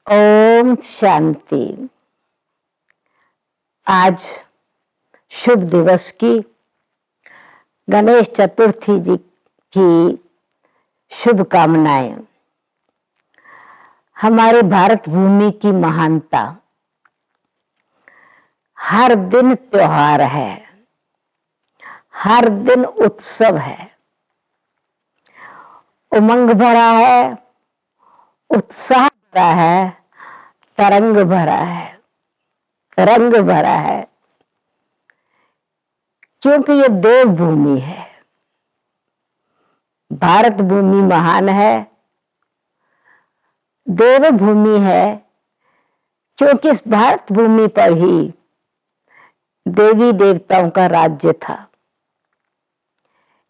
ओम शांति। आज शुभ दिवस की गणेश चतुर्थी जी की शुभकामनाएं। हमारे भारत भूमि की महानता, हर दिन त्योहार है, हर दिन उत्सव है, उमंग भरा है, उत्साह भरा है, तरंग भरा है, रंग भरा है, क्योंकि ये देवभूमि है। भारत भूमि महान है, देवभूमि है, क्योंकि इस भारत भूमि पर ही देवी देवताओं का राज्य था।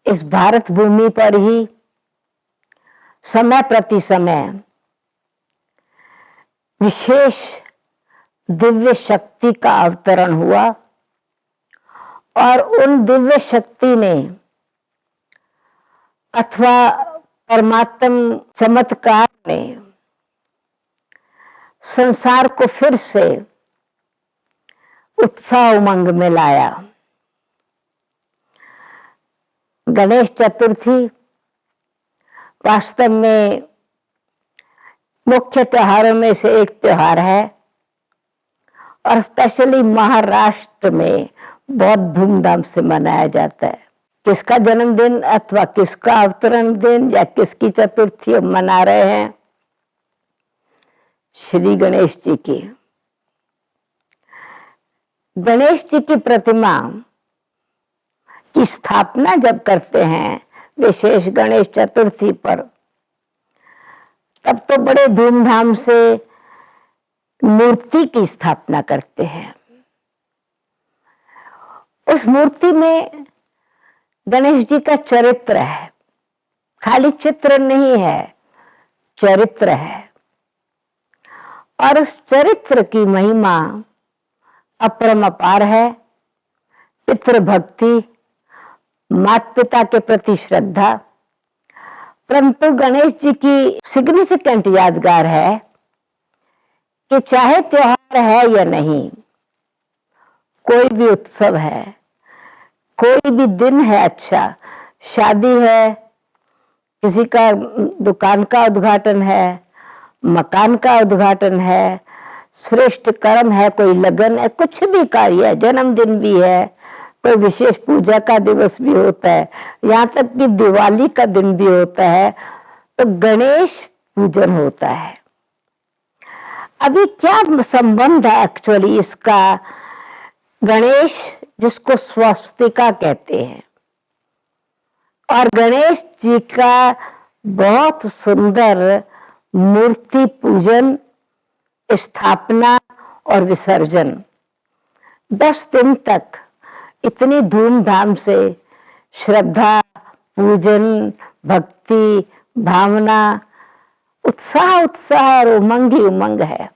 इस भारत भूमि पर ही समय प्रति समय विशेष दिव्य शक्ति का अवतरण हुआ और उन दिव्य शक्ति ने अथवा परमात्म चमत्कार ने संसार को फिर से उत्साह उमंग में लाया। गणेश चतुर्थी वास्तव में मुख्य त्योहारों में से एक त्योहार है और स्पेशली महाराष्ट्र में बहुत धूमधाम से मनाया जाता है। किसका जन्मदिन अथवा किसका अवतरण दिन या किसकी चतुर्थी हम मना रहे हैं? श्री गणेश जी की। गणेश जी की प्रतिमा की स्थापना जब करते हैं विशेष गणेश चतुर्थी पर, तब तो बड़े धूमधाम से मूर्ति की स्थापना करते हैं। उस मूर्ति में गणेश जी का चरित्र है, खाली चित्र नहीं है, चरित्र है। और उस चरित्र की महिमा अपरंपार है। पितृभक्ति, माता पिता के प्रति श्रद्धा। परंतु गणेश जी की सिग्निफिकेंट यादगार है कि चाहे त्योहार है या नहीं, कोई भी उत्सव है, कोई भी दिन है, अच्छा शादी है, किसी का दुकान का उद्घाटन है, मकान का उद्घाटन है, श्रेष्ठ कर्म है, कोई लगन है, कुछ भी कार्य है, जन्मदिन भी है, कोई विशेष पूजा का दिवस भी होता है, यहाँ तक कि दिवाली का दिन भी होता है, तो गणेश पूजन होता है। अभी क्या संबंध है एक्चुअली इसका? गणेश जिसको स्वस्तिका कहते हैं और गणेश जी का बहुत सुंदर मूर्ति पूजन, स्थापना और विसर्जन 10 दिन तक इतनी धूमधाम से श्रद्धा, पूजन, भक्ति, भावना, उत्साह और उमंग ही उमंग है।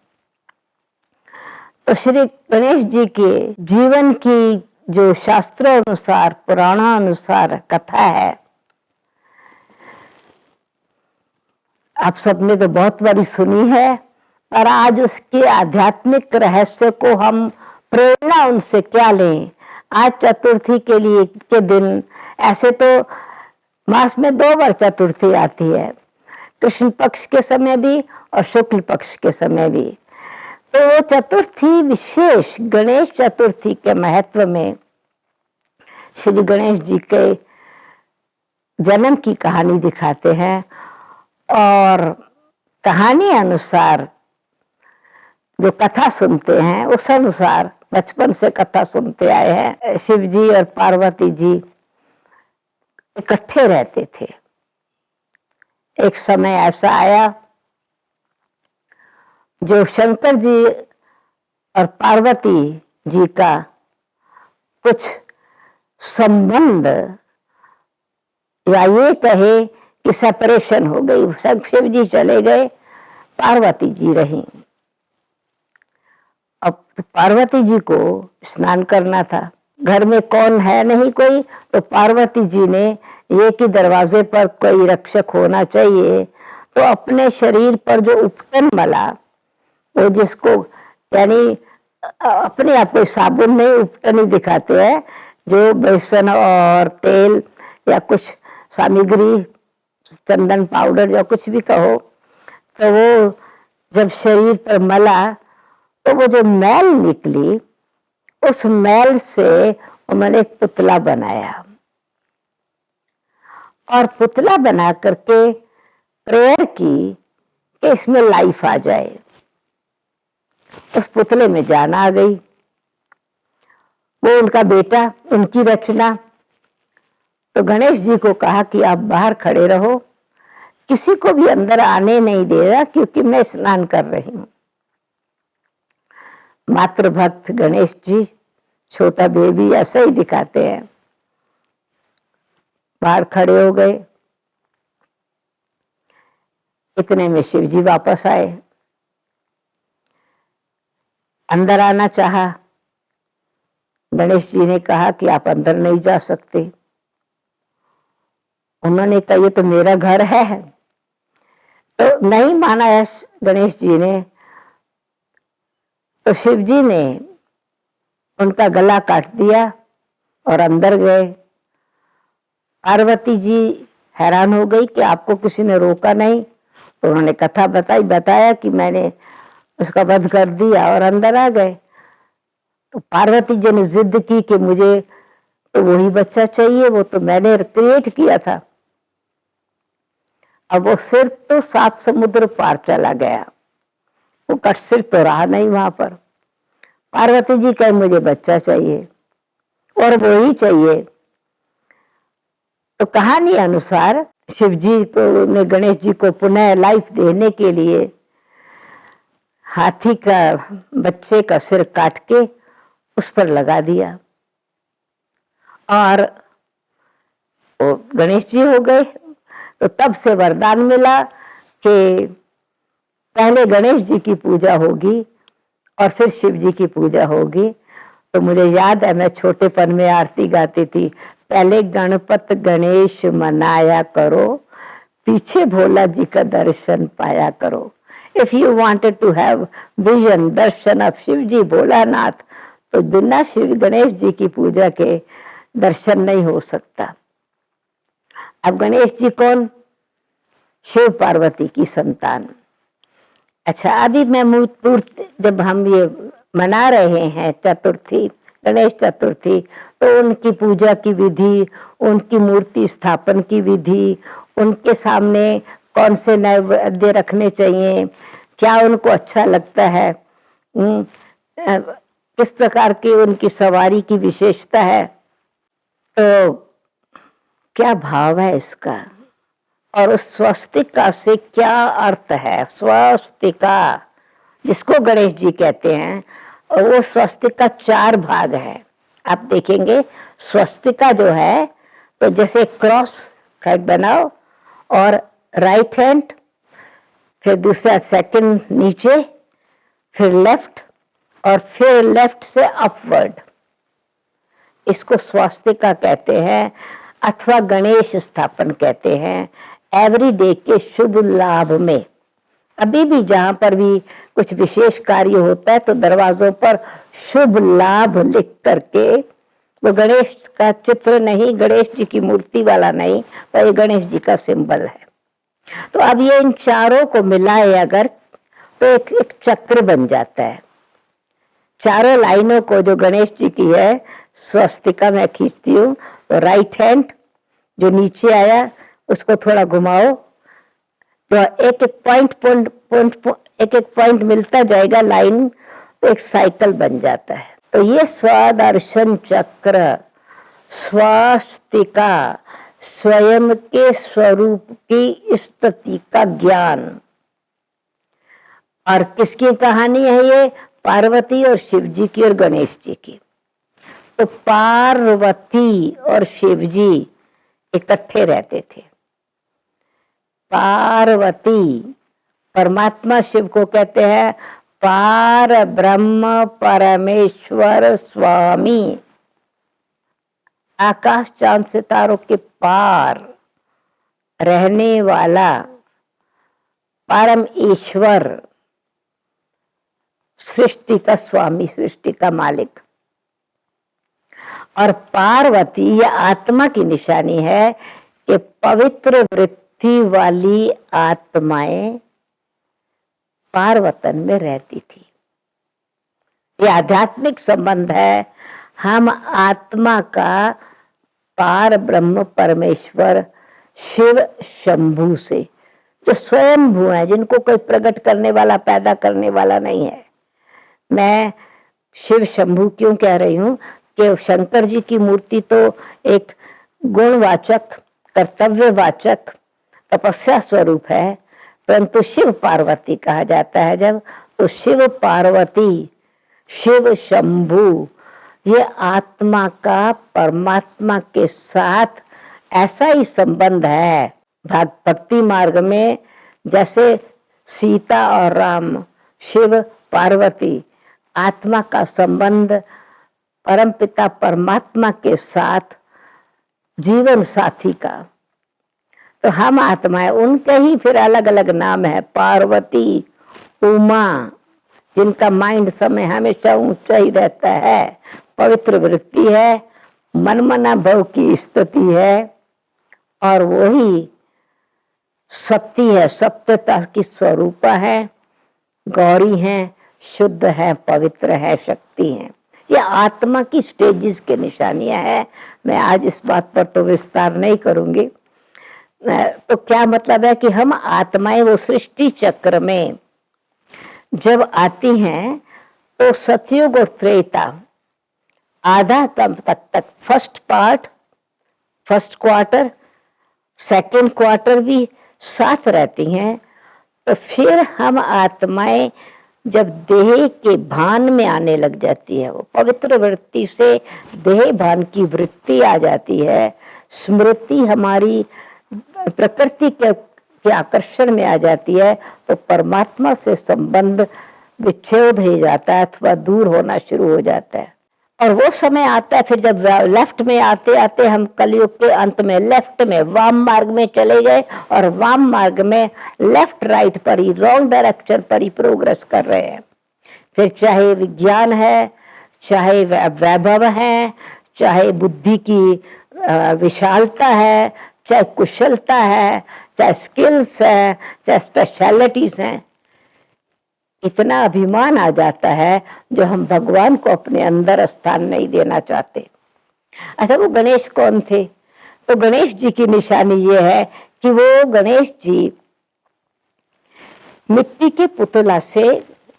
तो श्री गणेश जी के जीवन की जो शास्त्रों अनुसार, पुराणानुसार कथा है, आप सबने तो बहुत बारी सुनी है, पर आज उसके आध्यात्मिक रहस्य को हम प्रेरणा उनसे क्या लें? आज चतुर्थी के दिन, ऐसे तो मास में 2 बार चतुर्थी आती है, कृष्ण पक्ष के समय भी और शुक्ल पक्ष के समय भी। तो वो चतुर्थी विशेष गणेश चतुर्थी के महत्व में श्री गणेश जी के जन्म की कहानी दिखाते हैं और कहानी अनुसार जो कथा सुनते हैं उस अनुसार बचपन से कथा सुनते आए हैं। शिव जी और पार्वती जी इकट्ठे रहते थे। एक समय ऐसा आया जो शंकर जी और पार्वती जी का कुछ संबंध, या ये कहे कि सेपरेशन हो गई। शिव जी चले गए, पार्वती जी रहीं। अब तो पार्वती जी को स्नान करना था, घर में कौन है नहीं कोई, तो पार्वती जी ने ये कि दरवाजे पर कोई रक्षक होना चाहिए, तो अपने शरीर पर जो उपटन मला वो जिसको यानी अपने आप को साबुन नहीं उपटा नहीं दिखाते हैं, जो बेसन और तेल या कुछ सामग्री, चंदन पाउडर या कुछ भी कहो, तो वो जब शरीर पर मला तो वो जो मैल निकली, उस मैल से उन्होंने एक पुतला बनाया और पुतला बना करके प्रेयर की कि इसमें लाइफ आ जाए। उस पुतले में जान आ गई। वो उनका बेटा, उनकी रचना। तो गणेश जी को कहा कि आप बाहर खड़े रहो, किसी को भी अंदर आने नहीं दे रहा, क्योंकि मैं स्नान कर रही हूं। मातृभक्त गणेश जी, छोटा बेबी ऐसा ही दिखाते हैं, बाहर खड़े हो गए। इतने में शिव जी वापस आए, अंदर आना चाहा। गणेश जी ने कहा कि आप अंदर नहीं जा सकते। उन्होंने कहा ये तो मेरा घर है। तो नहीं माना है गणेश जी ने। तो शिव जी ने उनका गला काट दिया और अंदर गए। पार्वती जी हैरान हो गई कि आपको किसी ने रोका नहीं। तो उन्होंने कथा बताया कि मैंने उसका वध कर दिया और अंदर आ गए। तो पार्वती जी ने जिद की कि मुझे तो वही बच्चा चाहिए, वो तो मैंने क्रिएट किया था। अब वो सिर तो 7 समुद्र पार चला गया, वो कट सिर तो रहा नहीं वहां पर। पार्वती जी कहे मुझे बच्चा चाहिए और वो ही चाहिए। तो कहानी अनुसार शिव जी को ने गणेश जी को पुनः लाइफ देने के लिए हाथी का बच्चे का सिर काट के उस पर लगा दिया और वो गणेश जी हो गए। तो तब से वरदान मिला कि पहले गणेश जी की पूजा होगी और फिर शिव जी की पूजा होगी। तो मुझे याद है, मैं छोटेपन में आरती गाती थी, पहले गणपत गणेश मनाया करो, पीछे भोला जी का दर्शन पाया करो। If you wanted to have vision, darshan of Shiv ji Bholanath, तो बिना शिव गणेश जी की पूजा के दर्शन नहीं हो सकता। अब गणेश जी कौन? शिव पार्वती की संतान। अच्छा, अभी मैं मूर्ति जब हम ये मना रहे हैं चतुर्थी, गणेश चतुर्थी, तो उनकी पूजा की विधि, उनकी मूर्ति स्थापन की विधि, उनके सामने कौन से नैवेद्य रखने चाहिए, क्या उनको अच्छा लगता है, किस प्रकार की उनकी सवारी की विशेषता है, तो क्या भाव है इसका, और उस स्वस्तिका से क्या अर्थ है। स्वस्तिका जिसको गणेश जी कहते हैं, और वो स्वस्तिका 4 भाग है। आप देखेंगे स्वस्तिका जो है, तो जैसे क्रॉस बनाओ और राइट हैंड, फिर दूसरा सेकंड नीचे, फिर लेफ्ट, और फिर लेफ्ट से अपवर्ड, इसको स्वस्तिका कहते हैं अथवा गणेश स्थापन कहते हैं। एवरीडे के शुभ लाभ में, अभी भी जहां पर भी कुछ विशेष कार्य होता है तो दरवाजों पर शुभ लाभ लिख करके, वो गणेश का चित्र नहीं, गणेश जी की मूर्ति वाला नहीं, पर ये गणेश जी का सिंबल है। तो अब ये इन चारों को मिलाए अगर, तो एक चक्र बन जाता है। चारों लाइनों को जो गणेश जी की है, स्वस्तिका मैं खींचती हूँ, तो राइट हैंड जो नीचे आया उसको थोड़ा घुमाओ, तो एक एक पॉइंट मिलता जाएगा लाइन, तो एक साइकिल बन जाता है। तो ये स्वदर्शन चक्र, स्वस्तिका, स्वयं के स्वरूप की स्थिति का ज्ञान। और किसकी कहानी है ये? पार्वती और शिव जी की और गणेश जी की। तो पार्वती और शिव जी इकट्ठे रहते थे। पार्वती, परमात्मा शिव को कहते हैं पार ब्रह्म परमेश्वर स्वामी, आकाश चांद सितारों के पार रहने वाला परम ईश्वर, सृष्टि का स्वामी, सृष्टि का मालिक। और पार्वती यह आत्मा की निशानी है कि पवित्र वृत्ति वाली आत्माएं पार्वतन में रहती थी। यह आध्यात्मिक संबंध है हम आत्मा का पार ब्रह्म परमेश्वर शिव शंभू से, जो स्वयंभू है, जिनको कोई प्रकट करने वाला, पैदा करने वाला नहीं है। मैं शिव शंभू क्यों कह रही हूं कि शंकर जी की मूर्ति तो एक गुणवाचक, कर्तव्यवाचक, तपस्या स्वरूप है, परंतु शिव पार्वती कहा जाता है जब, तो शिव पार्वती, शिव शंभू, ये आत्मा का परमात्मा के साथ ऐसा ही संबंध है। भक्ति मार्ग में जैसे सीता और राम, शिव पार्वती, आत्मा का संबंध परमपिता परमात्मा के साथ जीवन साथी का, तो हम आत्माएं, उनके ही फिर अलग अलग नाम है। पार्वती, उमा, जिनका माइंड समय हमेशा ऊंचा ही रहता है, पवित्र वृत्ति है, मनमना भव की स्तुति है, और वही सत्य है, सत्यता की स्वरूपा है, गौरी है, शुद्ध है, पवित्र है, शक्ति है। ये आत्मा की स्टेजेस के निशानियां है। मैं आज इस बात पर तो विस्तार नहीं करूंगी। तो क्या मतलब है कि हम आत्माएं वो सृष्टि चक्र में जब आती हैं तो सतयुग और त्रेता आधा तक first part, first quarter, second quarter भी साथ रहती हैं। तो फिर हम आत्माएं जब देह के भान में आने लग जाती है, वो पवित्र वृत्ति से देह भान की वृत्ति आ जाती है, स्मृति हमारी प्रकृति के आकर्षण में आ जाती है, तो परमात्मा से संबंध विच्छेद हो जाता है अथवा दूर होना शुरू हो जाता है। और वो समय आता है फिर जब लेफ्ट में आते आते हम कलयुग के अंत में लेफ्ट में वाम मार्ग में चले गए, और वाम मार्ग में लेफ्ट राइट पर ही, रॉन्ग डायरेक्शन पर ही प्रोग्रेस कर रहे हैं। फिर चाहे विज्ञान है, चाहे वैभव है, चाहे बुद्धि की विशालता है, चाहे कुशलता है, चाहे स्किल्स है, चाहे स्पेशलिटीज हैं, इतना अभिमान आ जाता है जो हम भगवान को अपने अंदर स्थान नहीं देना चाहते। अच्छा, वो गणेश कौन थे? तो गणेश जी की निशानी ये है कि वो गणेश जी मिट्टी के पुतला से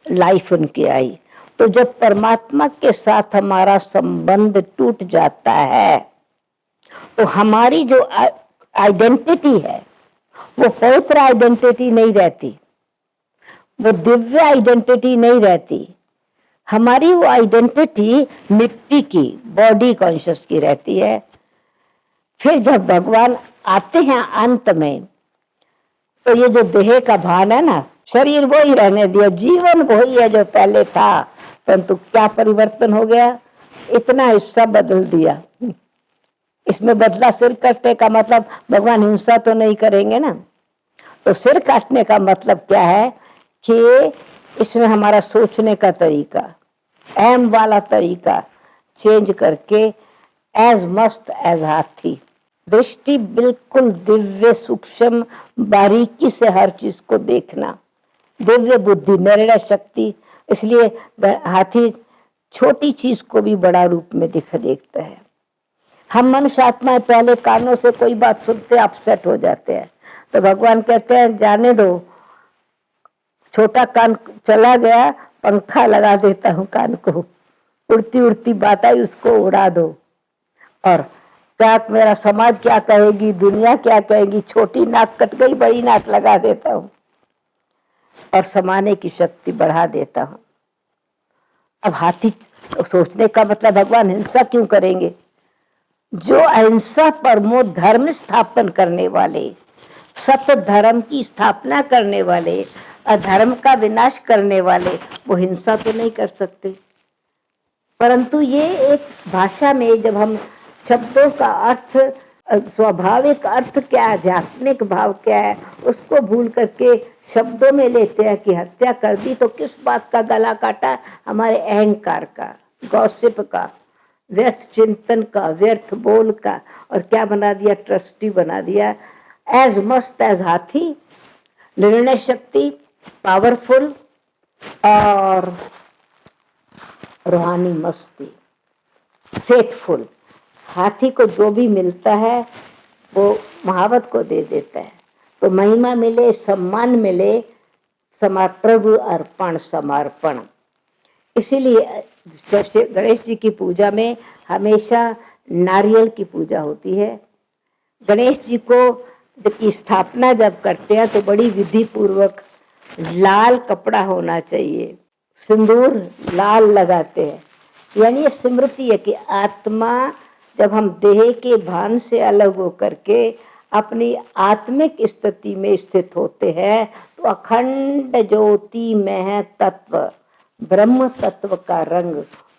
लाइफ उनकी आई। तो जब परमात्मा के साथ हमारा संबंध टूट जाता है तो हमारी जो आइडेंटिटी है वो पवित्र आइडेंटिटी नहीं रहती, वो दिव्य आइडेंटिटी नहीं रहती। हमारी वो आइडेंटिटी मिट्टी की, बॉडी कॉन्शियस की रहती है। फिर जब भगवान आते हैं अंत में, तो ये जो देह का भान है ना, शरीर वो ही रहने दिया, जीवन वही है जो पहले था, परंतु क्या परिवर्तन हो गया, इतना हिस्सा बदल दिया। इसमें बदला सिर कटने का मतलब भगवान हिंसा तो नहीं करेंगे ना। तो सिर काटने का मतलब क्या है कि इसमें हमारा सोचने का तरीका, एम वाला तरीका चेंज करके एज मस्त एज हाथी, दृष्टि बिल्कुल दिव्य सूक्ष्म बारीकी से हर चीज को देखना, दिव्य बुद्धि, निर्णय शक्ति। इसलिए हाथी छोटी चीज को भी बड़ा रूप में देखता है। हम मनुष्य आत्माएं पहले कानों से कोई बात सुनते अपसेट हो जाते हैं, तो भगवान कहते हैं जाने दो, छोटा कान चला गया, पंखा लगा देता हूँ कान को, उड़ती उड़ती बात आई उसको उड़ा दो। और क्या मेरा समाज क्या कहेगी, दुनिया क्या कहेगी, छोटी नाक कट गई, बड़ी नाक लगा देता हूँ और समाने की शक्ति बढ़ा देता हूँ। अब हाथी सोचने का मतलब भगवान हिंसा क्यों करेंगे? जो अहिंसा परमो धर्म स्थापन करने वाले, सत्य धर्म की स्थापना करने वाले, अधर्म का विनाश करने वाले, वो हिंसा तो नहीं कर सकते। परंतु ये एक भाषा में जब हम शब्दों का अर्थ, स्वाभाविक अर्थ क्या है, आध्यात्मिक भाव क्या है, उसको भूल करके शब्दों में लेते हैं कि हत्या कर दी तो किस बात का गला काटा, हमारे अहंकार का, गॉसिप का, व्यर्थ चिंतन का, व्यर्थ बोल का, और क्या बना दिया, ट्रस्टी बना दिया, एज मस्त एज हाथी, निर्णय शक्ति पावरफुल और रूहानी मस्ती फेथफुल। हाथी को जो भी मिलता है वो महावत को दे देता है, तो महिमा मिले, सम्मान मिले, प्रभु अर्पण समर्पण। इसीलिए गणेश जी की पूजा में हमेशा नारियल की पूजा होती है। गणेश जी को की स्थापना जब करते हैं तो बड़ी विधि पूर्वक लाल कपड़ा होना चाहिए, सिंदूर लाल लगाते हैं, यानी ये स्मृति है कि आत्मा जब हम देह के भान से अलग होकर के अपनी आत्मिक स्थिति में स्थित होते हैं तो अखंड ज्योति में है तत्व, ब्रह्म तत्व का रंग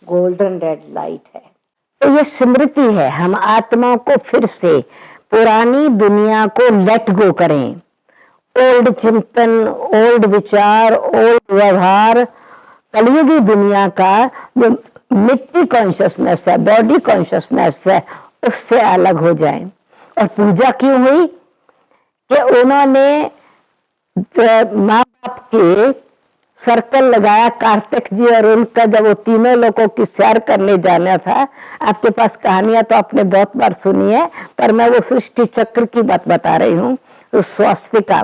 गोल्डन रेड लाइट है। तो ये स्मृति है, हम आत्मा को फिर से पुरानी दुनिया को लेट गो करें, ओल्ड चिंतन, ओल्ड विचार, ओल्ड व्यवहार, कलयुगी दुनिया का जो मिट्टी कॉन्शियसनेस है, बॉडी कॉन्शियसनेस है, उससे अलग हो जाएं। और पूजा क्यों हुई कि उन्होंने माँ बाप के सर्कल लगाया, कार्तिक जी और उनका, जब वो तीनों लोगों की सैर करने जाना था। आपके पास कहानियां तो आपने बहुत बार सुनी है, पर मैं वो सृष्टि चक्र की बात बता रही हूँ, उस स्वास्तिका।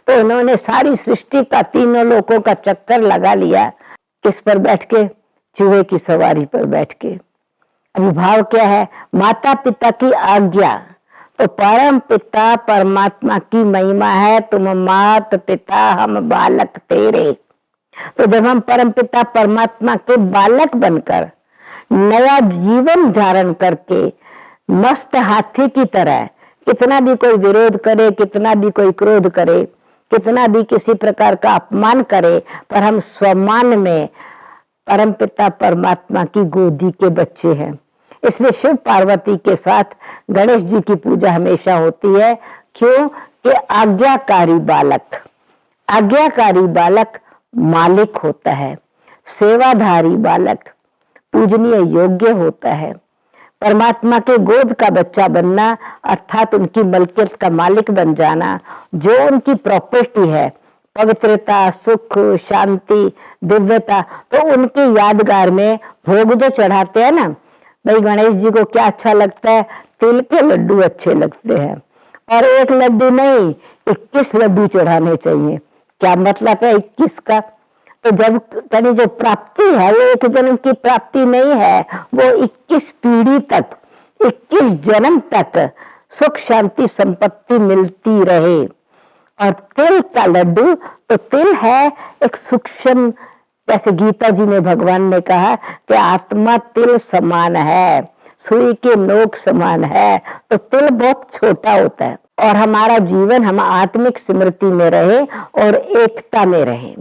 तो उन्होंने सारी सृष्टि का तीनों लोगों का चक्कर लगा लिया, किस पर बैठ के, चूहे की सवारी पर बैठ के। अभी भाव क्या है, माता पिता की आज्ञा, तो परम पिता परमात्मा की महिमा है, तुम मात पिता हम बालक तेरे। तो जब हम परम पिता परमात्मा के बालक बनकर नया जीवन धारण करके मस्त हाथी की तरह, कितना भी कोई विरोध करे, कितना भी कोई क्रोध करे, कितना भी किसी प्रकार का अपमान करे, पर हम स्वमान में परम पिता परमात्मा की गोदी के बच्चे हैं। इसलिए शिव पार्वती के साथ गणेश जी की पूजा हमेशा होती है। क्यों कि आज्ञाकारी बालक मालिक होता है, सेवाधारी बालक पूजनीय योग्य होता है। परमात्मा के गोद का बच्चा बनना अर्थात उनकी मलकियत का मालिक बन जाना, जो उनकी प्रॉपर्टी है, पवित्रता, सुख, शांति, दिव्यता, तो उनकी यादगार में भोग जो चढ़ाते हैं ना, भाई गणेश जी को क्या अच्छा लगता है, तिल के लड्डू अच्छे लगते हैं, और एक लड्डू नहीं 21 लड्डू चढ़ाने चाहिए। क्या मतलब है 21 का, तो जब कहीं जो प्राप्ति है वो एक जन्म की प्राप्ति नहीं है, वो 21 पीढ़ी तक, 21 जन्म तक सुख शांति संपत्ति मिलती रहे। और तिल का लड्डू, तो तिल है एक सूक्ष्म, जैसे गीता जी में भगवान ने कहा कि आत्मा तिल समान है, सुई के नोक समान है, तो तिल बहुत छोटा होता है। और हमारा जीवन हम आत्मिक स्मृति में रहे और एकता में रहे।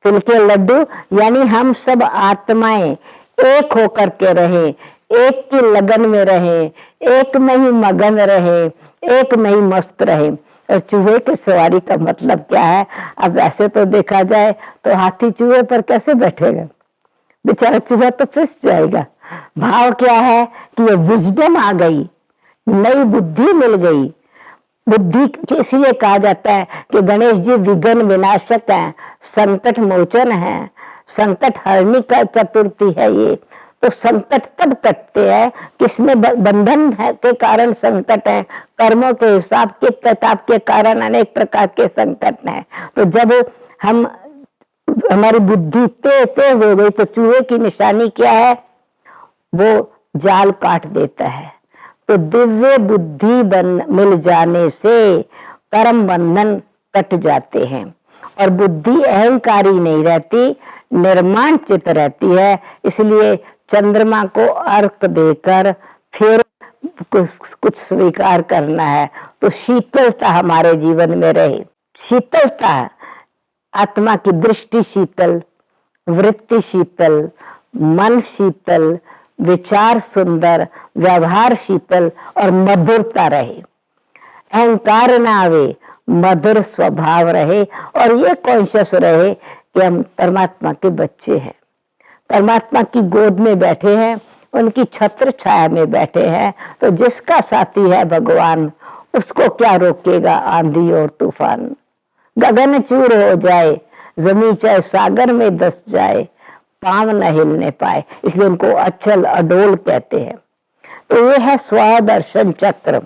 तिल के लड्डू यानी हम सब आत्माएं एक होकर के रहे, एक की लगन में रहे, एक में ही मगन रहे, एक में ही मस्त रहे। और चूहे की सवारी का मतलब क्या है, अब ऐसे तो देखा जाए तो हाथी चूहे पर कैसे बैठेगा, बेचारा चूहा तो फिस जाएगा। भाव क्या है कि ये विजडम आ गई, नई बुद्धि मिल गई। बुद्धि इसलिए कहा जाता है कि गणेश जी विघ्न विनाशक हैं, संकट मोचन है, संकट हरनी का चतुर्थी है ये। तो संकट तब कटते हैं किसने बंधन है के कारण संकट है, कर्मों के हिसाब के किताब के कारण अनेक प्रकार के संकट है। तो जब हम हमारी बुद्धि तेज हो गई तो चूहे की निशानी क्या है, वो जाल काट देता है। तो दिव्य बुद्धि मिल जाने से कर्म बंधन कट जाते हैं और बुद्धि अहंकारी नहीं रहती, निर्माण चित रहती है। इसलिए चंद्रमा को अर्घ देकर फिर कुछ स्वीकार करना है, तो शीतलता हमारे जीवन में रहे। शीतलता, आत्मा की दृष्टि शीतल, वृत्ति शीतल, मन शीतल, विचार सुंदर, व्यवहार शीतल और मधुरता रहे। अहंकार ना आवे, मधुर स्वभाव रहे और ये कॉन्शियस रहे कि हम परमात्मा के बच्चे हैं, परमात्मा की गोद में बैठे हैं, उनकी छत्र छाया में बैठे हैं। तो जिसका साथी है भगवान, उसको क्या रोकेगा आंधी और तूफान। गगन चूर हो जाए, जमीन चाहे सागर में धस जाए, पांव न हिलने पाए, इसलिए उनको अचल अडोल कहते हैं। तो ये है स्वदर्शन चक्र।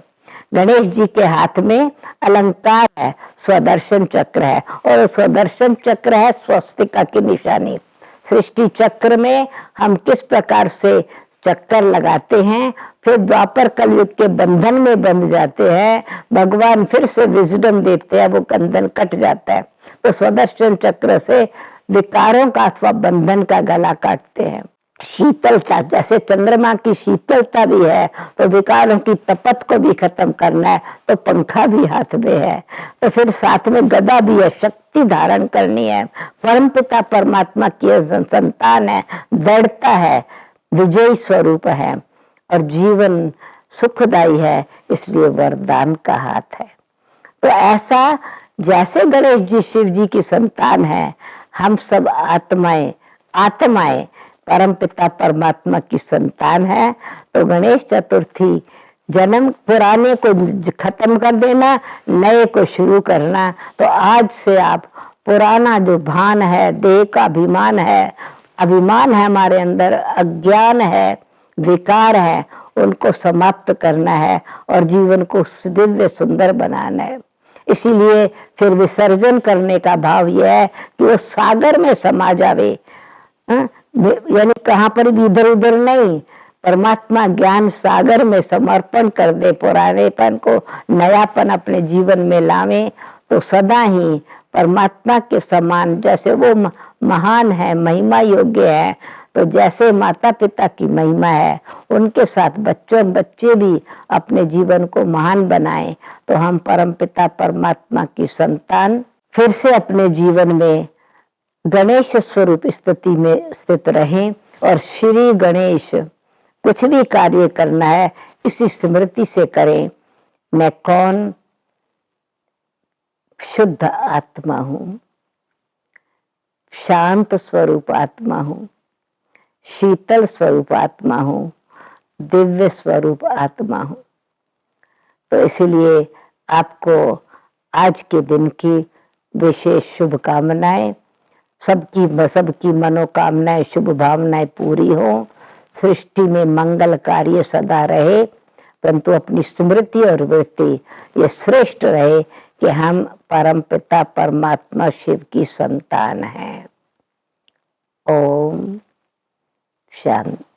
गणेश जी के हाथ में अलंकार है, स्वदर्शन चक्र है, और स्वदर्शन चक्र है स्वस्तिका की निशानी। सृष्टि चक्र में हम किस प्रकार से चक्कर लगाते हैं, फिर द्वापर कलयुग के बंधन में बंध जाते हैं, भगवान फिर से विजडम देते हैं, वो बंधन कट जाता है। तो स्वदर्शन चक्र से विकारों का अथवा बंधन का गला काटते हैं। शीतलता, जैसे चंद्रमा की शीतलता भी है, तो विकारों की तपत को भी खत्म करना है, तो पंखा भी हाथ में है। तो फिर साथ में गदा भी है, शक्ति धारण करनी है। परमपिता परमात्मा की संतान है, दृढ़ता है, विजयी स्वरूप है और जीवन सुखदायी है, इसलिए वरदान का हाथ है। तो ऐसा जैसे गणेश जी शिव जी की संतान है, हम सब आत्माएं परमपिता परमात्मा की संतान है। तो गणेश चतुर्थी जन्म पुराने को खत्म कर देना, नए को शुरू करना। तो आज से आप पुराना जो भान है, देह का अभिमान है हमारे अंदर, अज्ञान है, विकार है, उनको समाप्त करना है और जीवन को दिव्य सुंदर बनाना है। इसीलिए फिर विसर्जन करने का भाव यह है कि वो सागर में समा जावे, यानी कहाँ पर भी इधर उधर नहीं, परमात्मा ज्ञान सागर में समर्पण कर दे, पुरानेपन को नयापन अपने जीवन में लावे। तो सदा ही परमात्मा के समान, जैसे वो महान है, महिमा योग्य है, तो जैसे माता पिता की महिमा है, उनके साथ बच्चे भी अपने जीवन को महान बनाएं। तो हम परमपिता परमात्मा की संतान फिर से अपने जीवन में गणेश स्वरूप स्थिति में स्थित रहें और श्री गणेश, कुछ भी कार्य करना है इसी स्मृति से करें, मैं कौन, शुद्ध आत्मा हूं, शांत स्वरूप आत्मा हूं, शीतल स्वरूप आत्मा हूं, दिव्य स्वरूप आत्मा हूं। तो इसलिए आपको आज के दिन की विशेष शुभकामनाएं, सबकी मनोकामनाएं, शुभ भावनाएं पूरी हो, सृष्टि में मंगल कार्य सदा रहे, परंतु अपनी स्मृति और वृत्ति ये श्रेष्ठ रहे कि हम परमपिता परमात्मा शिव की संतान हैं। ओम शांति।